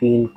3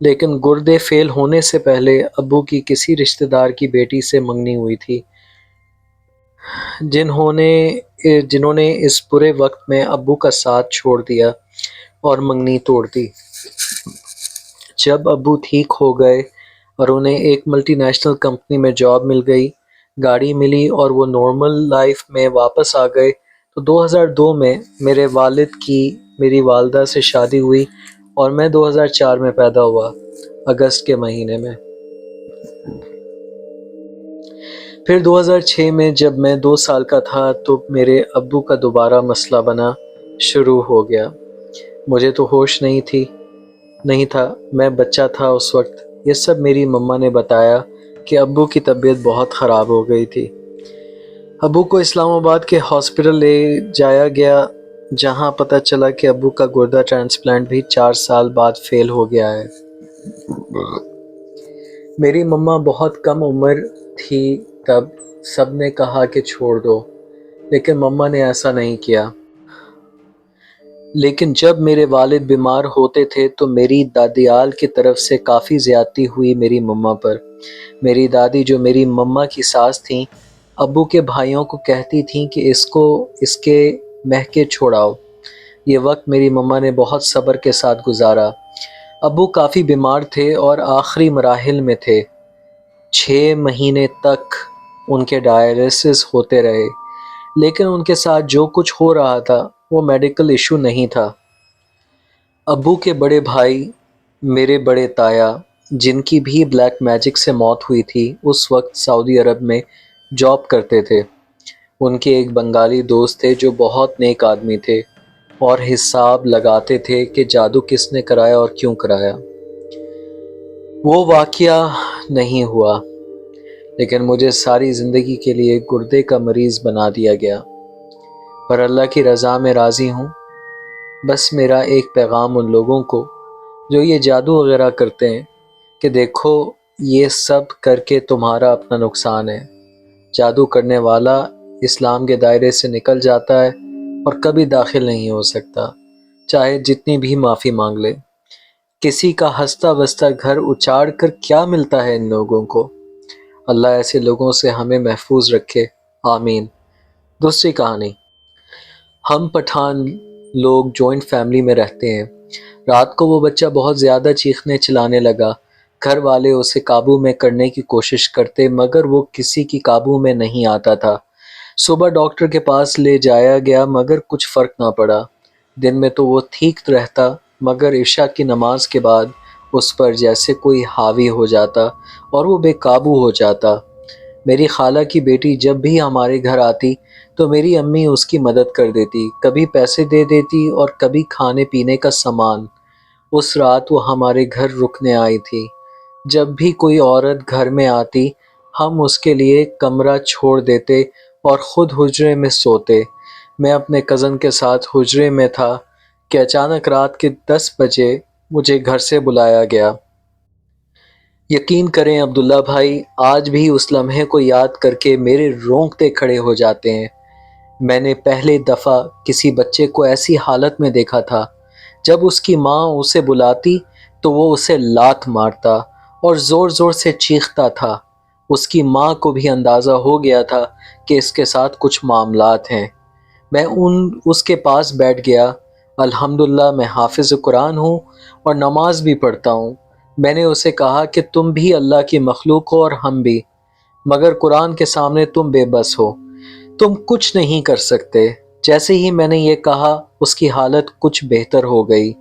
لیکن گردے فیل ہونے سے پہلے ابو کی کسی رشتہ دار کی بیٹی سے منگنی ہوئی تھی، جنہوں نے اس برے وقت میں ابو کا ساتھ چھوڑ دیا اور منگنی توڑ دی۔ جب ابو ٹھیک ہو گئے اور انہیں ایک ملٹی نیشنل کمپنی میں جاب مل گئی، گاڑی ملی اور وہ نارمل لائف میں واپس آ گئے، تو 2002 میں میرے والد کی میری والدہ سے شادی ہوئی اور میں 2004 میں پیدا ہوا، اگست کے مہینے میں۔ پھر 2006 میں جب میں 2 سال کا تھا تو میرے ابو کا دوبارہ مسئلہ بنا شروع ہو گیا۔ مجھے تو ہوش نہیں تھا، میں بچہ تھا اس وقت۔ یہ سب میری مما نے بتایا کہ ابو کی طبیعت بہت خراب ہو گئی تھی۔ ابو کو اسلام آباد کے ہاسپٹل لے جایا گیا، جہاں پتہ چلا کہ ابو کا گردہ ٹرانسپلانٹ بھی 4 سال بعد فیل ہو گیا ہے۔ میری مما بہت کم عمر تھی تب، سب نے کہا کہ چھوڑ دو، لیکن مما نے ایسا نہیں کیا۔ لیکن جب میرے والد بیمار ہوتے تھے تو میری دادیال کی طرف سے کافی زیادتی ہوئی میری مما پر۔ میری دادی، جو میری مما کی ساس تھیں، ابو کے بھائیوں کو کہتی تھیں کہ اس کے مہکے چھوڑاؤ۔ یہ وقت میری مما نے بہت صبر کے ساتھ گزارا۔ ابو کافی بیمار تھے اور آخری مراحل میں تھے۔ 6 مہینے تک ان کے ڈائلیسس ہوتے رہے، لیکن ان کے ساتھ جو کچھ ہو رہا تھا وہ میڈیکل ایشو نہیں تھا۔ ابو کے بڑے بھائی، میرے بڑے تایا، جن کی بھی بلیک میجک سے موت ہوئی تھی، اس وقت سعودی عرب میں جاب کرتے تھے۔ ان کے ایک بنگالی دوست تھے جو بہت نیک آدمی تھے اور حساب لگاتے تھے کہ جادو کس نے کرایا اور کیوں کرایا۔ وہ واقعہ نہیں ہوا، لیکن مجھے ساری زندگی کے لیے گردے کا مریض بنا دیا گیا۔ پر اللہ کی رضا میں راضی ہوں۔ بس میرا ایک پیغام ان لوگوں کو جو یہ جادو وغیرہ کرتے ہیں کہ دیکھو، یہ سب کر کے تمہارا اپنا نقصان ہے۔ جادو کرنے والا اسلام کے دائرے سے نکل جاتا ہے اور کبھی داخل نہیں ہو سکتا، چاہے جتنی بھی معافی مانگ لے۔ کسی کا ہنستا بستا گھر اچاڑ کر کیا ملتا ہے ان لوگوں کو؟ اللہ ایسے لوگوں سے ہمیں محفوظ رکھے، آمین۔ دوسری کہانی۔ ہم پٹھان لوگ جوائنٹ فیملی میں رہتے ہیں۔ رات کو وہ بچہ بہت زیادہ چیخنے چلانے لگا۔ گھر والے اسے قابو میں کرنے کی کوشش کرتے، مگر وہ کسی کی قابو میں نہیں آتا تھا۔ صبح ڈاکٹر کے پاس لے جایا گیا، مگر کچھ فرق نہ پڑا۔ دن میں تو وہ ٹھیک رہتا، مگر عشاء کی نماز کے بعد اس پر جیسے کوئی حاوی ہو جاتا اور وہ بے قابو ہو جاتا۔ میری خالہ کی بیٹی جب بھی ہمارے گھر آتی تو میری امی اس کی مدد کر دیتی، کبھی پیسے دے دیتی اور کبھی کھانے پینے کا سامان۔ اس رات وہ ہمارے گھر رکنے آئی تھی۔ جب بھی کوئی عورت گھر میں آتی، ہم اس کے لیے کمرہ چھوڑ دیتے اور خود حجرے میں سوتے۔ میں اپنے کزن کے ساتھ حجرے میں تھا کہ اچانک رات کے 10 بجے مجھے گھر سے بلایا گیا۔ یقین کریں عبداللہ بھائی، آج بھی اس لمحے کو یاد کر کے میرے رونگٹے کھڑے ہو جاتے ہیں۔ میں نے پہلے دفعہ کسی بچے کو ایسی حالت میں دیکھا تھا۔ جب اس کی ماں اسے بلاتی تو وہ اسے لات مارتا اور زور زور سے چیختا تھا۔ اس کی ماں کو بھی اندازہ ہو گیا تھا کہ اس کے ساتھ کچھ معاملات ہیں۔ میں اس کے پاس بیٹھ گیا۔ الحمدللہ میں حافظ قرآن ہوں اور نماز بھی پڑھتا ہوں۔ میں نے اسے کہا کہ تم بھی اللہ کی مخلوق ہو اور ہم بھی، مگر قرآن کے سامنے تم بے بس ہو، تم کچھ نہیں کر سکتے۔ جیسے ہی میں نے یہ کہا، اس کی حالت کچھ بہتر ہو گئی۔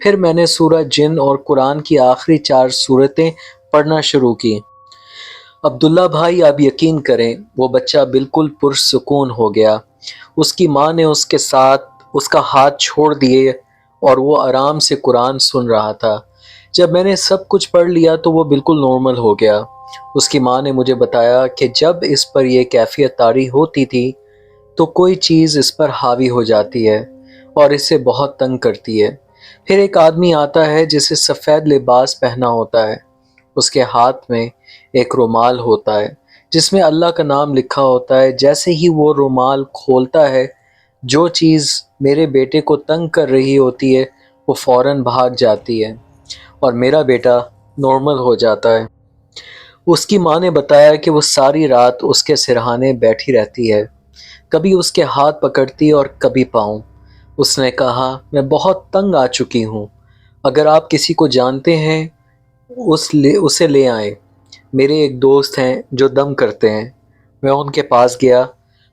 پھر میں نے سورہ جن اور قرآن کی آخری 4 سورتیں پڑھنا شروع کی۔ عبداللہ بھائی، آپ یقین کریں، وہ بچہ بالکل پرسکون ہو گیا۔ اس کی ماں نے اس کا ہاتھ چھوڑ دیے اور وہ آرام سے قرآن سن رہا تھا۔ جب میں نے سب کچھ پڑھ لیا تو وہ بالکل نارمل ہو گیا۔ اس کی ماں نے مجھے بتایا کہ جب اس پر یہ کیفیت طاری ہوتی تھی تو کوئی چیز اس پر حاوی ہو جاتی ہے اور اسے بہت تنگ کرتی ہے۔ پھر ایک آدمی آتا ہے جسے سفید لباس پہنا ہوتا ہے، اس کے ہاتھ میں ایک رومال ہوتا ہے جس میں اللہ کا نام لکھا ہوتا ہے۔ جیسے ہی وہ رومال کھولتا ہے، جو چیز میرے بیٹے کو تنگ کر رہی ہوتی ہے وہ فوراً بھاگ جاتی ہے۔ اور میرا بیٹا نارمل ہو جاتا ہے۔ اس کی ماں نے بتایا کہ وہ ساری رات اس کے سرہانے بیٹھی رہتی ہے، کبھی اس کے ہاتھ پکڑتی اور کبھی پاؤں۔ اس نے کہا میں بہت تنگ آ چکی ہوں، اگر آپ کسی کو جانتے ہیں اسے لے آئیں، میرے ایک دوست ہیں جو دم کرتے ہیں۔ میں ان کے پاس گیا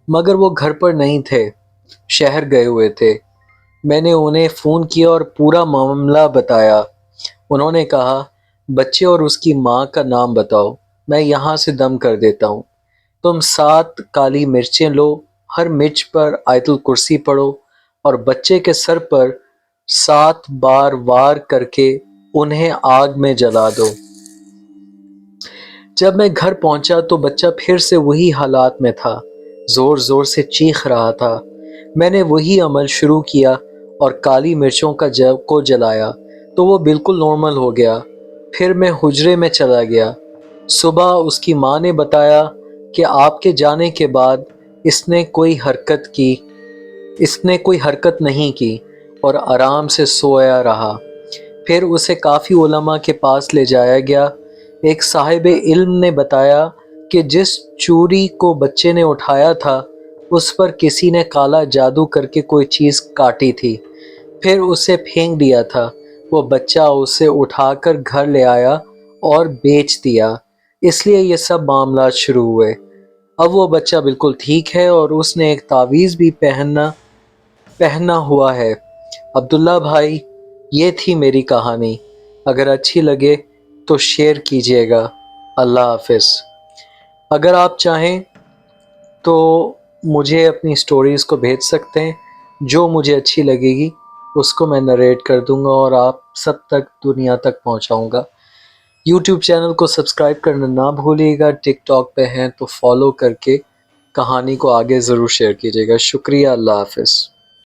مگر وہ گھر پر نہیں تھے، شہر گئے ہوئے تھے۔ میں نے انہیں فون کیا اور پورا معاملہ بتایا۔ انہوں نے کہا بچے اور اس کی ماں کا نام بتاؤ، میں یہاں سے دم کر دیتا ہوں۔ تم 7 کالی مرچیں لو، ہر مرچ پر آیت الکرسی پڑھو اور بچے کے سر پر 7 بار وار کر کے انہیں آگ میں جلا دو۔ جب میں گھر پہنچا تو بچہ پھر سے وہی حالات میں تھا، زور زور سے چیخ رہا تھا۔ میں نے وہی عمل شروع کیا اور کالی مرچوں کو جلایا تو وہ بالکل نارمل ہو گیا۔ پھر میں حجرے میں چلا گیا۔ صبح اس کی ماں نے بتایا کہ آپ کے جانے کے بعد اس نے کوئی حرکت نہیں کی اور آرام سے سویا رہا۔ پھر اسے کافی علماء کے پاس لے جایا گیا۔ ایک صاحب علم نے بتایا کہ جس چوری کو بچے نے اٹھایا تھا اس پر کسی نے کالا جادو کر کے کوئی چیز کاٹی تھی، پھر اسے پھینک دیا تھا۔ وہ بچہ اسے اٹھا کر گھر لے آیا اور بیچ دیا، اس لیے یہ سب معاملات شروع ہوئے۔ اب وہ بچہ بالکل ٹھیک ہے اور اس نے ایک تعویذ بھی پہنا ہوا ہے۔ عبداللہ بھائی، یہ تھی میری کہانی، اگر اچھی لگے تو شیئر کیجیے گا۔ اللہ حافظ۔ اگر آپ چاہیں تو مجھے اپنی سٹوریز کو بھیج سکتے ہیں، جو مجھے اچھی لگے گی اس کو میں نریٹ کر دوں گا اور آپ سب تک دنیا تک پہنچاؤں گا۔ یوٹیوب چینل کو سبسکرائب کرنا نہ بھولیے گا، ٹک ٹاک پہ ہیں تو فالو کر کے کہانی کو آگے ضرور شیئر کیجیے گا۔ شکریہ، اللہ حافظ۔